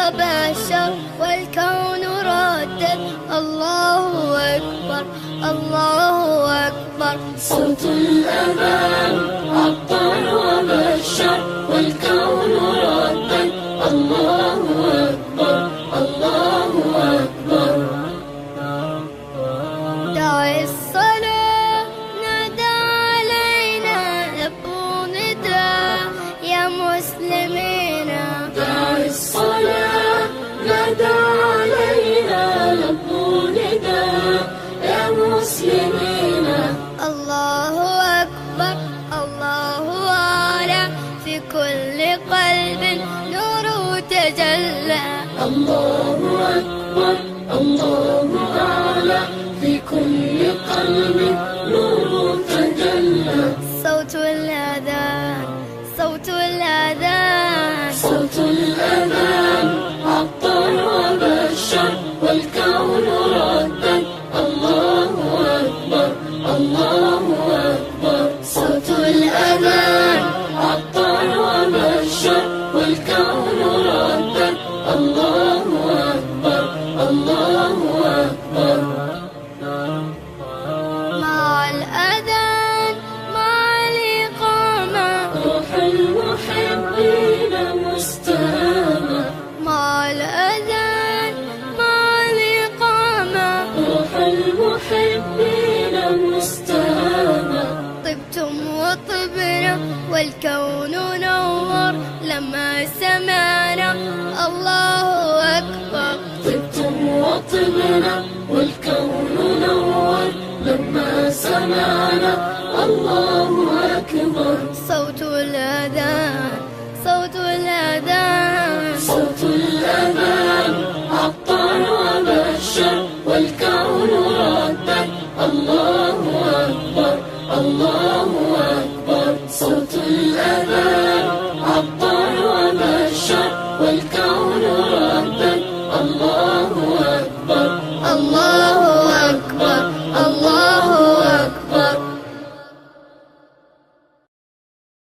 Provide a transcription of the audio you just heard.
وبشر والكون ردد الله أكبر الله أكبر. صوت الأذان عطر وبشر والكون ردد الله أكبر الله أكبر. داعي الصلاة نادى علينا لبوا نداء يا مسلمين. داعي الصلاة نادى علينا لبوا نداء يا مسلمين. الله أكبر الله أعلى في كل قلب نور تجلى. الله أكبر الله أعلى في كل قلب نور تجلى. صوت الأذان صوت الأذان صوت الأذان عطر وبشر والكون ردد الله أكبر الله أكبر. صوت الأذان عطر وبشر والكون ردد الله أكبر الله أكبر. مع الأذان مع الإقامة روح المحبين مستهامة. مع الأذان مع الإقامة روح المحبين مستهامة. طبتم وطبنا والكون نور لما سمعنا الله أكبر. طبتم وطبنا والكون نور لما سمعنا الله أكبر. صوت الأذان صوت الأذان صوت الأذان عطر وبشر والكون ردد الله أكبر الله أكبر. صوت الأذان